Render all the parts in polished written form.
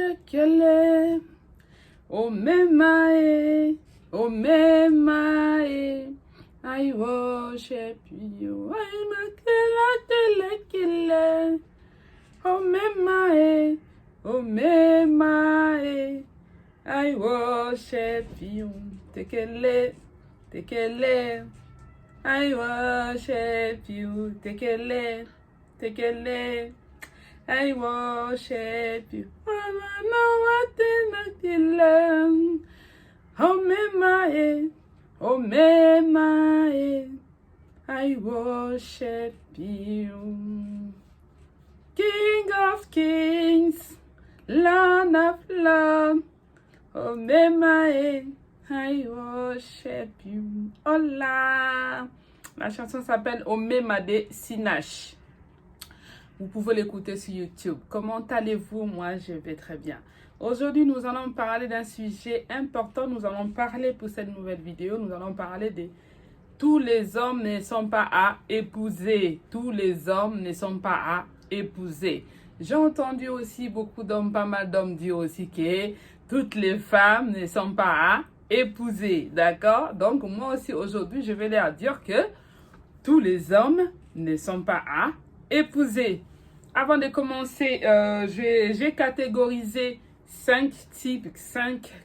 tekele. Omemae, omemae. I worship you. I'm a killer. Omemae, omemae. I worship you. Tekele, tekele. I worship you. Tekele, tekele. I worship you. I know what in a killer. Omemae, omemae. I worship you. King of kings, Lord of lords. Omemae, I worship you. Hola! La chanson s'appelle Omema de Sinach. Vous pouvez l'écouter sur YouTube. Comment allez-vous? Moi, je vais très bien. Aujourd'hui, nous allons parler d'un sujet important. Nous allons parler pour cette nouvelle vidéo. Nous allons parler de tous les hommes ne sont pas à épouser. Tous les hommes ne sont pas à épouser. J'ai entendu aussi beaucoup d'hommes, pas mal d'hommes dire aussi que toutes les femmes ne sont pas à épouser. D'accord? Donc, moi aussi, aujourd'hui, je vais leur dire que tous les hommes ne sont pas à épouser. Avant de commencer, j'ai catégorisé 5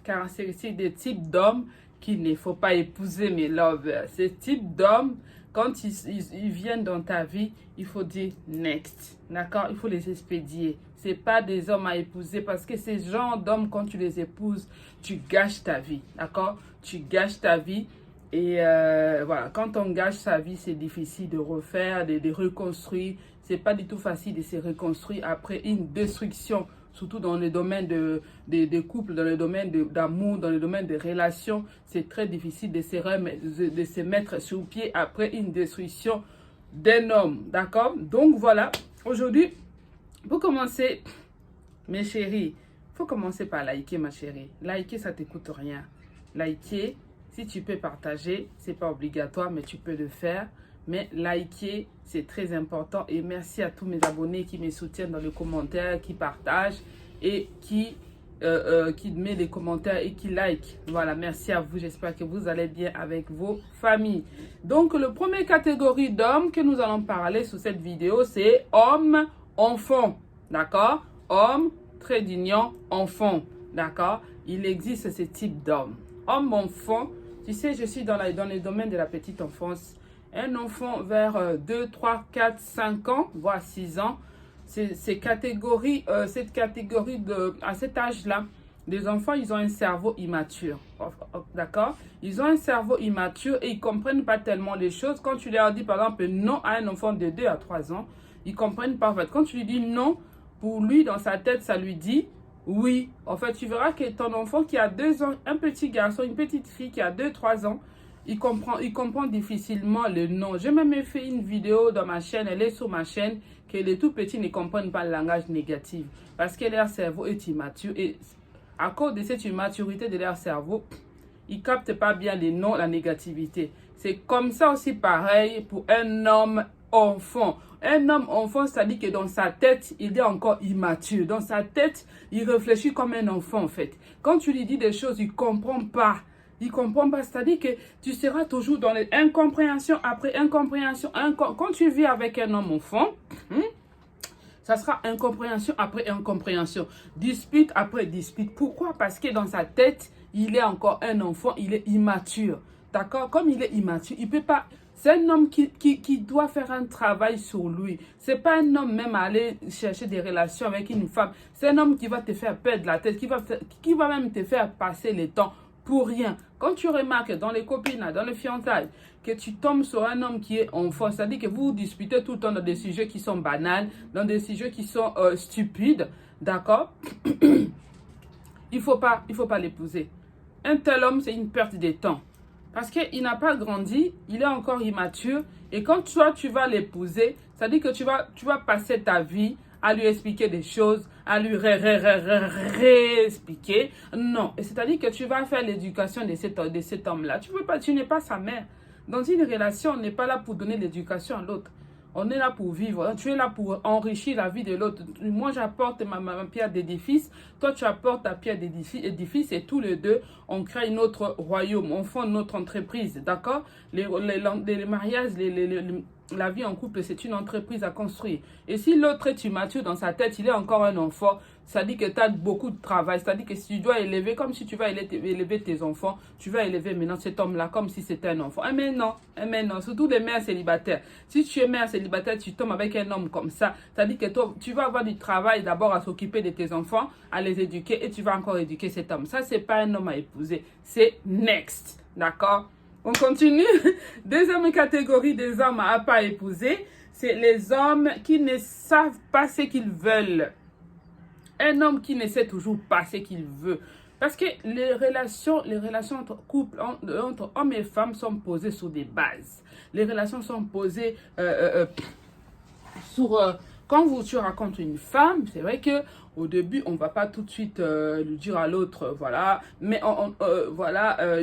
caractéristiques de types d'hommes qu'il ne faut pas épouser, mes lovers. Ces types d'hommes, quand ils viennent dans ta vie, il faut dire next. D'accord? Il faut les expédier. Ce n'est pas des hommes à épouser parce que ces genres d'hommes, quand tu les épouses, tu gâches ta vie. D'accord? Tu gâches ta vie. Et voilà, quand on gâche sa vie, c'est difficile de refaire, de reconstruire. C'est pas du tout facile de se reconstruire après une destruction, surtout dans le domaine de couple, dans le domaine d'amour, dans le domaine de relations. C'est très difficile de se mettre sur pied après une destruction d'un homme. D'accord? Donc voilà, aujourd'hui, pour commencer, mes chéris, il faut commencer par liker, ma chérie. Liker, ça ne te coûte rien. Liker, si tu peux partager, ce n'est pas obligatoire, mais tu peux le faire. Mais liker, c'est très important. Et merci à tous mes abonnés qui me soutiennent dans les commentaires, qui partagent et qui met des commentaires et qui like. Voilà, merci à vous. J'espère que vous allez bien avec vos familles. Donc, la première catégorie d'hommes que nous allons parler sur cette vidéo, c'est homme, enfant. D'accord? Homme, trait d'union, enfant. D'accord? Il existe ce type d'homme. Homme, enfant, tu sais, je suis dans le domaine de la petite enfance. Un enfant vers 2, 3, 4, 5 ans, voire 6 ans, cette catégorie à cet âge-là, les enfants, ils ont un cerveau immature. D'accord? Ils ont un cerveau immature et ils ne comprennent pas tellement les choses. Quand tu leur dis, par exemple, non à un enfant de 2 à 3 ans, ils ne comprennent pas. En fait, quand tu lui dis non, pour lui, dans sa tête, ça lui dit oui. En fait, tu verras que ton enfant qui a 2 ans, un petit garçon, une petite fille qui a 2, 3 ans, il comprend difficilement le non. J'ai même fait une vidéo dans ma chaîne, elle est sur ma chaîne, que les tout petits ne comprennent pas le langage négatif. Parce que leur cerveau est immature. Et à cause de cette immaturité de leur cerveau, ils ne captent pas bien les non, la négativité. C'est comme ça aussi pareil pour un homme enfant. Un homme enfant, c'est-à-dire que dans sa tête, il est encore immature. Dans sa tête, il réfléchit comme un enfant en fait. Quand tu lui dis des choses, il ne comprend pas. Il ne comprend pas, c'est-à-dire que tu seras toujours dans l'incompréhension après incompréhension. Quand tu vis avec un homme enfant, ça sera incompréhension après incompréhension, dispute après dispute. Pourquoi? Parce que dans sa tête, il est encore un enfant, il est immature. D'accord? Comme il est immature, il ne peut pas... C'est un homme qui doit faire un travail sur lui. Ce n'est pas un homme même à aller chercher des relations avec une femme. C'est un homme qui va te faire perdre la tête, qui va même te faire passer le temps pour rien. Quand tu remarques dans les copinats, dans les fiançailles, que tu tombes sur un homme qui est enfant, c'est-à-dire que vous disputez tout le temps dans des sujets qui sont banals, dans des sujets qui sont stupides, d'accord? Il faut pas l'épouser. Un tel homme, c'est une perte de temps. Parce qu'il n'a pas grandi, il est encore immature. Et quand toi, tu vas l'épouser, c'est-à-dire que tu vas passer ta vie à lui expliquer des choses, à lui réexpliquer. Non, c'est-à-dire que tu vas faire l'éducation de cet homme-là. Tu n'es pas sa mère. Dans une relation, on n'est pas là pour donner l'éducation à l'autre. On est là pour vivre. Tu es là pour enrichir la vie de l'autre. Moi, j'apporte ma pierre d'édifice. Toi, tu apportes ta pierre d'édifice. Et tous les deux, on crée notre royaume. On fonde notre entreprise. D'accord? Les mariages, la vie en couple, c'est une entreprise à construire. Et si l'autre est immature dans sa tête, il est encore un enfant, ça dit que tu as beaucoup de travail. C'est-à-dire que si tu dois élever, comme si tu vas élever tes enfants, tu vas élever maintenant cet homme-là comme si c'était un enfant. Mais non, surtout les mères célibataires. Si tu es mère célibataire, tu tombes avec un homme comme ça, ça dit que toi, tu vas avoir du travail d'abord à s'occuper de tes enfants, à les éduquer, et tu vas encore éduquer cet homme. Ça, c'est pas un homme à épouser. C'est next. D'accord? On continue. Deuxième catégorie des hommes à pas épouser, c'est les hommes qui ne savent pas ce qu'ils veulent. Un homme qui ne sait toujours pas ce qu'il veut. Parce que les relations entre couples, entre hommes et femmes sont posées sur des bases. Les relations sont posées sur... quand tu racontes une femme, c'est vrai que au début, on ne va pas tout de suite lui dire à l'autre, voilà, mais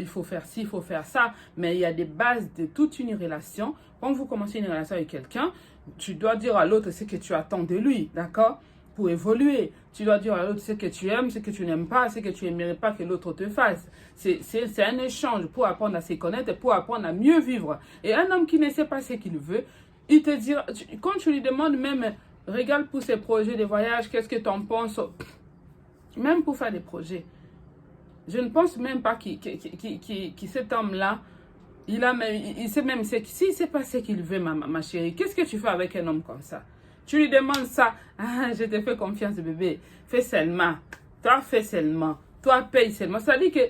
il faut faire ci, il faut faire ça. Mais il y a des bases de toute une relation. Quand vous commencez une relation avec quelqu'un, tu dois dire à l'autre ce que tu attends de lui, d'accord? Pour évoluer. Tu dois dire à l'autre ce que tu aimes, ce que tu n'aimes pas, ce que tu n'aimerais pas que l'autre te fasse. C'est un échange pour apprendre à se connaître et pour apprendre à mieux vivre. Et un homme qui ne sait pas ce qu'il veut, il te dira, quand tu lui demandes même... Regarde pour ses projets de voyage, qu'est-ce que tu en penses? Même pour faire des projets. Je ne pense même pas que cet homme-là, il sait même, s'il ne sait pas ce qu'il veut, ma chérie, qu'est-ce que tu fais avec un homme comme ça? Tu lui demandes ça. Ah, je te fais confiance, bébé. Fais seulement. Toi, fais seulement. Toi, paye seulement. Ça veut dire que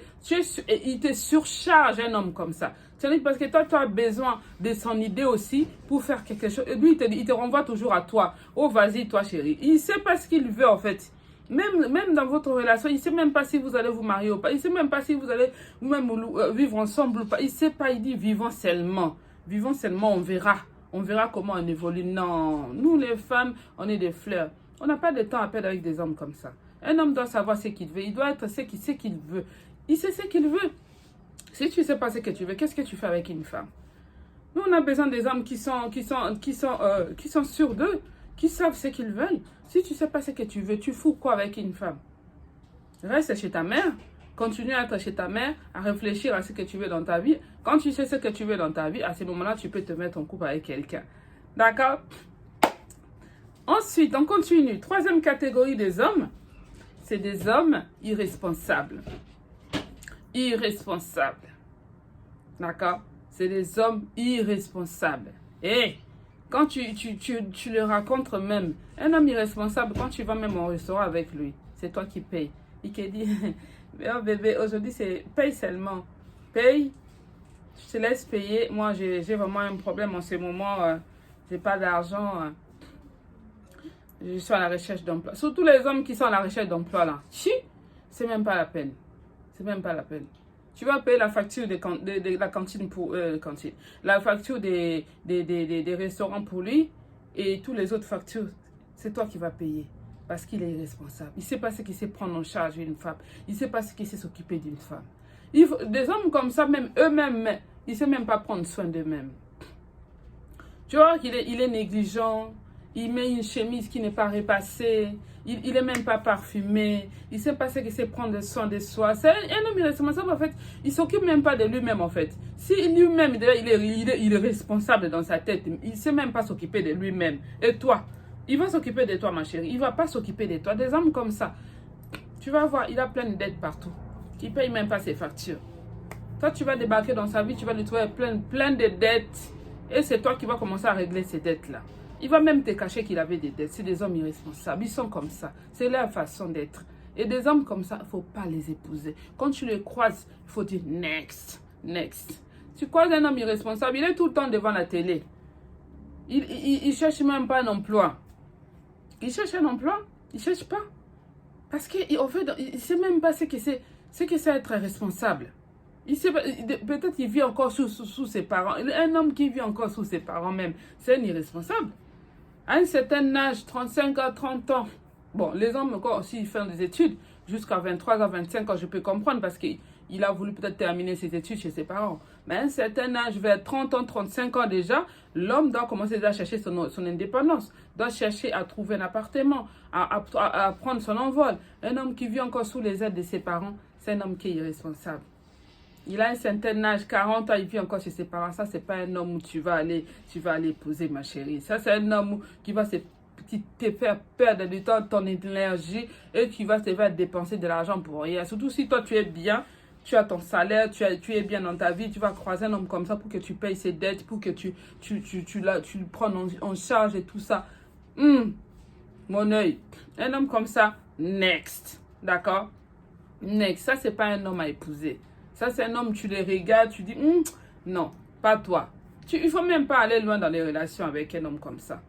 il te surcharge un homme comme ça. C'est-à-dire parce que toi, tu as besoin de son idée aussi pour faire quelque chose. Et lui, il te renvoie toujours à toi. Oh, vas-y, toi, chérie. Il ne sait pas ce qu'il veut, en fait. Même dans votre relation, il ne sait même pas si vous allez vous marier ou pas. Il ne sait même pas si vous allez vous-même vivre ensemble ou pas. Il ne sait pas, il dit vivons seulement. Vivons seulement, on verra. On verra comment on évolue. Non, nous, les femmes, on est des fleurs. On n'a pas de temps à perdre avec des hommes comme ça. Un homme doit savoir ce qu'il veut. Il doit être ce qu'il veut. Il sait ce qu'il veut. Si tu ne sais pas ce que tu veux, qu'est-ce que tu fais avec une femme? Nous, on a besoin des hommes qui sont sûrs d'eux, qui savent ce qu'ils veulent. Si tu ne sais pas ce que tu veux, tu fous quoi avec une femme? Reste chez ta mère. Continue à être chez ta mère, à réfléchir à ce que tu veux dans ta vie. Quand tu sais ce que tu veux dans ta vie, à ce moment-là, tu peux te mettre en couple avec quelqu'un. D'accord? Ensuite, on continue. Troisième catégorie des hommes, c'est des hommes irresponsables. Irresponsables. D'accord? C'est des hommes irresponsables. Et quand tu le racontes même, un homme irresponsable, quand tu vas même au restaurant avec lui, c'est toi qui payes. Il te dit, oh bébé, aujourd'hui c'est paye seulement. Paye, je te laisse payer. Moi, j'ai vraiment un problème en ce moment. J'ai pas d'argent. Je suis à la recherche d'emploi. Surtout les hommes qui sont à la recherche d'emploi là. C'est même pas la peine. C'est même pas la peine. Tu vas payer la facture de la cantine pour la facture des restaurants pour lui et toutes les autres factures, c'est toi qui vas payer parce qu'il est irresponsable. Il ne sait pas ce qu'il sait prendre en charge une femme. Il ne sait pas ce qu'il sait s'occuper d'une femme. Des hommes comme ça, même eux-mêmes, ils ne savent même pas prendre soin d'eux-mêmes. Tu vois qu'il est négligent. Il met une chemise qui n'est pas repassée. Il n'est même pas parfumé. Il ne sait pas ce qu'il sait prendre soin de soi. C'est un homme irresponsable, en fait. Il ne s'occupe même pas de lui-même, en fait. Si lui-même, il est responsable dans sa tête, il ne sait même pas s'occuper de lui-même. Et toi, il va s'occuper de toi, ma chérie. Il ne va pas s'occuper de toi. Des hommes comme ça, tu vas voir, il a plein de dettes partout. Il ne paye même pas ses factures. Toi, tu vas débarquer dans sa vie, tu vas lui trouver plein de dettes. Et c'est toi qui vas commencer à régler ces dettes-là. Il va même te cacher qu'il avait des dettes. C'est des hommes irresponsables. Ils sont comme ça. C'est leur façon d'être. Et des hommes comme ça, il ne faut pas les épouser. Quand tu les croises, il faut dire next, next. Tu croises un homme irresponsable, il est tout le temps devant la télé. Il ne cherche même pas un emploi. Il cherche un emploi? Il ne cherche pas. Parce qu'il ne sait même pas ce que c'est être responsable. Peut-être qu'il vit encore sous ses parents. Un homme qui vit encore sous ses parents même, c'est un irresponsable. À un certain âge, 35 à 30 ans, bon, les hommes encore aussi font des études, jusqu'à 23 à 25 ans, je peux comprendre parce qu'ils il a voulu peut-être terminer ses études chez ses parents. Mais à un certain âge, vers 30 ans, 35 ans déjà, l'homme doit commencer à chercher son indépendance, doit chercher à trouver un appartement, à prendre son envol. Un homme qui vit encore sous les aides de ses parents, c'est un homme qui est irresponsable. Il a un certain âge, 40 ans, il vit encore chez ses parents. Ça, c'est pas un homme où tu vas aller épouser, ma chérie. Ça, c'est un homme qui va te faire perdre du temps, ton énergie, et qui va te faire dépenser de l'argent pour rien. Surtout si toi, tu es bien, tu as ton salaire, tu es bien dans ta vie, tu vas croiser un homme comme ça pour que tu payes ses dettes, pour que tu le prennes en charge et tout ça. Mon œil. Un homme comme ça, next. D'accord? Next. Ça, c'est pas un homme à épouser. Ça, c'est un homme, tu les regardes, tu dis, non, pas toi. Il ne faut même pas aller loin dans les relations avec un homme comme ça.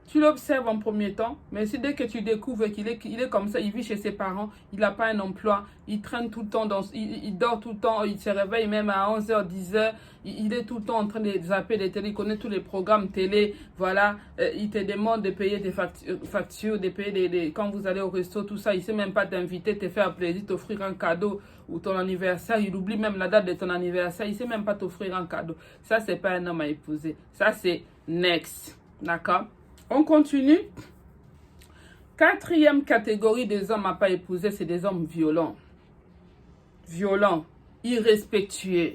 Tu l'observes en premier temps, mais si dès que tu découvres qu'il est comme ça, il vit chez ses parents, il n'a pas un emploi, il traîne tout le temps, il dort tout le temps, il se réveille même à 11h, 10h, il est tout le temps en train de zapper les télé, il connaît tous les programmes télé, voilà, il te demande de payer des factures, de payer quand vous allez au resto, tout ça, il ne sait même pas t'inviter, te faire plaisir, t'offrir un cadeau ou ton anniversaire, il oublie même la date de ton anniversaire, il ne sait même pas t'offrir un cadeau. Ça, c'est pas un homme à épouser. Ça, c'est next, d'accord? On continue. Quatrième catégorie des hommes à pas épouser, c'est des hommes violents. Violents, irrespectueux.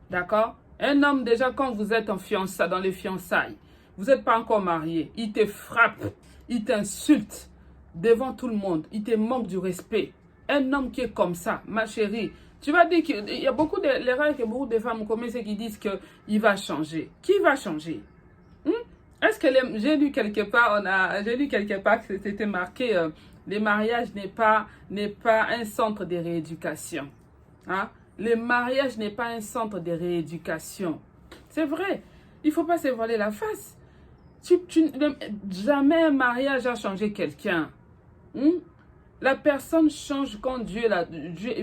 D'accord? Un homme, déjà, quand vous êtes en fiançailles, dans les fiançailles, vous n'êtes pas encore marié, il te frappe, il t'insulte devant tout le monde, il te manque du respect. Un homme qui est comme ça, ma chérie, tu vas dire qu'il y a beaucoup l'erreur que beaucoup de femmes commettent, c'est qu'ils disent qu'il va changer. Qui va changer? Est-ce que j'ai lu quelque part, que c'était marqué, le mariage n'est pas un centre de rééducation. Hein? Le mariage n'est pas un centre de rééducation. C'est vrai. Il ne faut pas se voiler la face. Jamais un mariage a changé quelqu'un. La personne change quand Dieu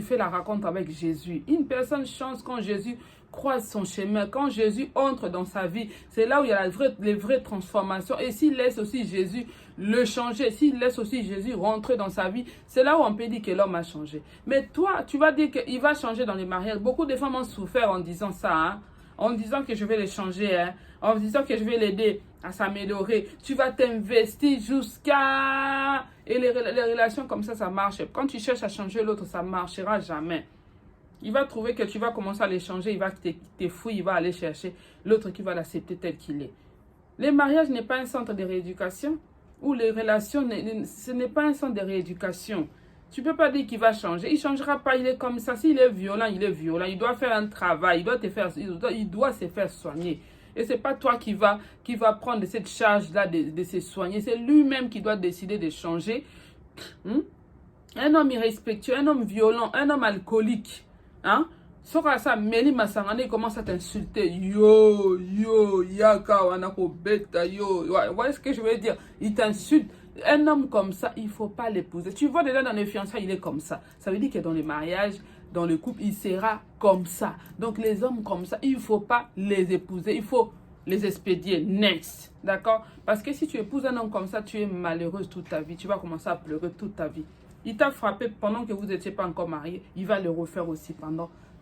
fait la rencontre avec Jésus. Une personne change quand Jésus croise son chemin, quand Jésus entre dans sa vie. C'est là où il y a les vraies transformations. Et s'il laisse aussi Jésus le changer, s'il laisse aussi Jésus rentrer dans sa vie, c'est là où on peut dire que l'homme a changé. Mais toi, tu vas dire qu'il va changer dans les mariages. Beaucoup de femmes ont souffert en disant ça, hein? En disant que je vais les changer, hein? En disant que je vais l'aider à s'améliorer. Tu vas t'investir jusqu'à... Et les relations comme ça marche. Quand tu cherches à changer l'autre, ça ne marchera jamais. Il va trouver que tu vas commencer à les changer, il va te fouiller, il va aller chercher l'autre qui va l'accepter tel qu'il est. Le mariage n'est pas un centre de rééducation, ou les relations, ce n'est pas un centre de rééducation. Tu ne peux pas dire qu'il va changer, il ne changera pas, il est comme ça. S'il est violent, il est violent, il doit faire un travail, il doit se faire soigner. Et ce n'est pas toi qui va prendre cette charge-là de se soigner, c'est lui-même qui doit décider de changer. Un homme irrespectueux, un homme violent, un homme alcoolique, hein? Ça, Meli Masangane commence à t'insulter. Yo, yaka, wanako beta, yo. Vous voyez ce que je veux dire? Il t'insulte. Un homme comme ça, il ne faut pas l'épouser. Tu vois déjà dans les fiançailles, il est comme ça. Ça veut dire que dans les mariages, dans le couple, il sera comme ça. Donc les hommes comme ça, il ne faut pas les épouser. Il faut les expédier. Next. D'accord? Parce que si tu épouses un homme comme ça, tu es malheureuse toute ta vie. Tu vas commencer à pleurer toute ta vie. Il t'a frappé pendant que vous n'étiez pas encore marié. Il va le refaire aussi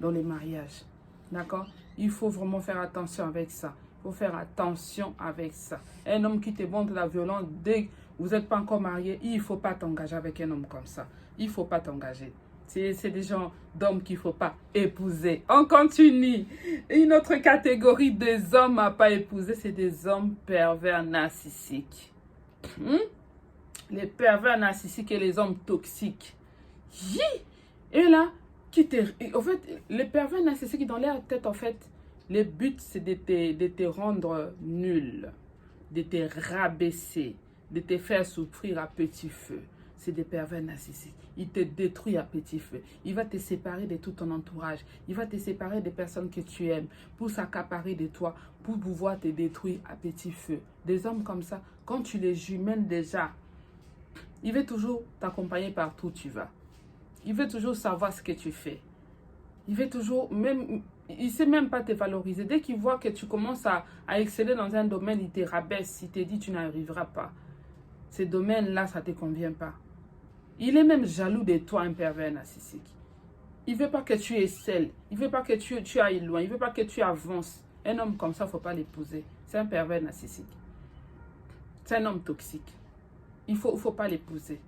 dans les mariages. D'accord? Il faut vraiment faire attention avec ça. Il faut faire attention avec ça. Un homme qui te montre la violence dès que vous n'êtes pas encore marié, il ne faut pas t'engager avec un homme comme ça. Il ne faut pas t'engager. C'est des gens d'hommes qu'il ne faut pas épouser. On continue. Une autre catégorie des hommes à ne pas épouser, c'est des hommes pervers narcissiques. Les pervers narcissiques et les hommes toxiques. Et là, en fait, les pervers narcissiques, dans leur tête, en fait, le but, c'est de te rendre nul, de te rabaisser, de te faire souffrir à petit feu. C'est des pervers narcissiques. Il te détruit à petit feu. Il va te séparer de tout ton entourage. Il va te séparer des personnes que tu aimes pour s'accaparer de toi, pour pouvoir te détruire à petit feu. Des hommes comme ça, quand tu les jumelles déjà, il veut toujours t'accompagner partout où tu vas. Il veut toujours savoir ce que tu fais. Il veut toujours, il ne sait même pas te valoriser. Dès qu'il voit que tu commences à exceller dans un domaine, il te rabaisse, il te dit tu n'arriveras pas. Ce domaine-là, ça ne te convient pas. Il est même jaloux de toi, un pervers narcissique. Il veut pas que tu excelles. Il veut pas que tu ailles loin. Il veut pas que tu avances. Un homme comme ça, il ne faut pas l'épouser. C'est un pervers narcissique. C'est un homme toxique. Il faut pas l'épouser.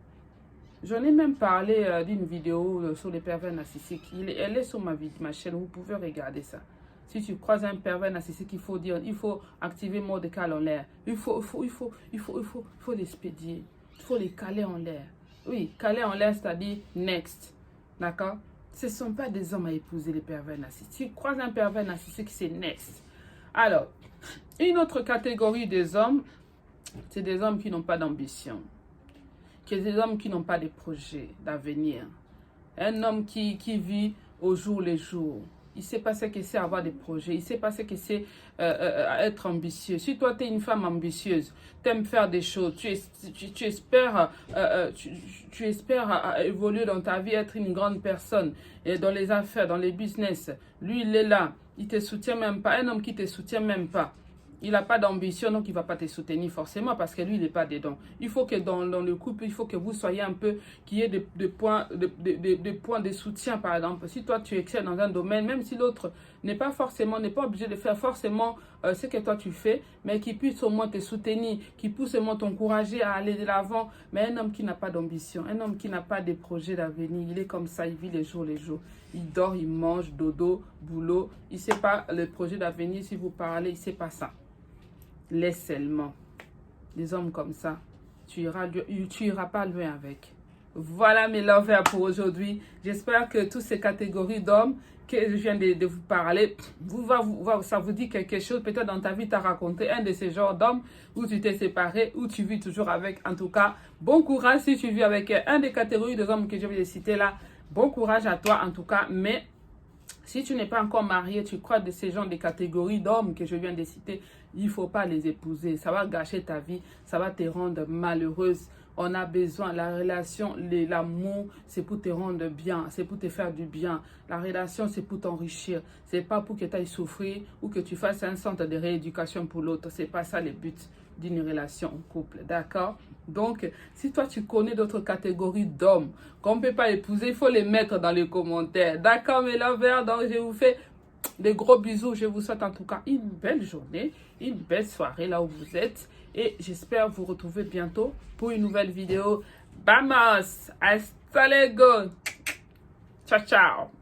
J'en ai même parlé d'une vidéo sur les pervers narcissiques. Elle est sur ma chaîne. Vous pouvez regarder ça. Si tu croises un pervers narcissique, il faut activer mode cale en l'air. Il faut l'expédier. Il faut les caler en l'air. Oui, caler en l'air, c'est-à-dire next. D'accord? Ce ne sont pas des hommes à épouser, les pervers narcissiques. Si tu croises un pervers narcissique, c'est next. Alors, une autre catégorie des hommes, c'est des hommes qui n'ont pas d'ambition. Des hommes qui n'ont pas de projets d'avenir. Un homme qui vit au jour le jour. Il ne sait pas ce que c'est avoir des projets. Il ne sait pas ce que c'est être ambitieux. Si toi, tu es une femme ambitieuse, tu aimes faire des choses, tu espères, évoluer dans ta vie, être une grande personne, et dans les affaires, dans les business. Lui, il est là. Il ne te soutient même pas. Un homme qui ne te soutient même pas. Il n'a pas d'ambition, donc il ne va pas te soutenir forcément parce que lui, il n'est pas dedans. Il faut que dans le couple, il faut que vous soyez un peu, qu'il y ait des points de soutien, par exemple. Si toi, tu excelles dans un domaine, même si l'autre n'est pas obligé de faire forcément ce que toi tu fais, mais qu'il puisse au moins te soutenir, qu'il puisse au moins t'encourager à aller de l'avant. Mais un homme qui n'a pas d'ambition, un homme qui n'a pas de projet d'avenir, il est comme ça, il vit les jours, les jours. Il dort, il mange, dodo, boulot. Il ne sait pas le projet d'avenir, si vous parlez, il ne sait pas ça. Laisse seulement. Des hommes comme ça, tu iras pas loin avec. Voilà mes lovers pour aujourd'hui. J'espère que toutes ces catégories d'hommes que je viens de vous parler, ça vous dit quelque chose. Peut-être dans ta vie, tu as raconté un de ces genres d'hommes où tu t'es séparé, où tu vis toujours avec. En tout cas, bon courage si tu vis avec un des catégories de hommes que je viens de citer là. Bon courage à toi en tout cas, mais si tu n'es pas encore marié, tu crois de ces gens de catégories d'hommes que je viens de citer, il ne faut pas les épouser. Ça va gâcher ta vie, ça va te rendre malheureuse. On a besoin, la relation, l'amour, c'est pour te rendre bien, c'est pour te faire du bien. La relation, c'est pour t'enrichir. Ce n'est pas pour que tu ailles souffrir ou que tu fasses un centre de rééducation pour l'autre. Ce n'est pas ça le but d'une relation en couple, d'accord? Donc, si toi, tu connais d'autres catégories d'hommes qu'on ne peut pas épouser, il faut les mettre dans les commentaires. D'accord, mes lovers? Donc, je vous fais des gros bisous. Je vous souhaite en tout cas une belle journée, une belle soirée là où vous êtes. Et j'espère vous retrouver bientôt pour une nouvelle vidéo. Vamos! Hasta luego! Ciao, ciao!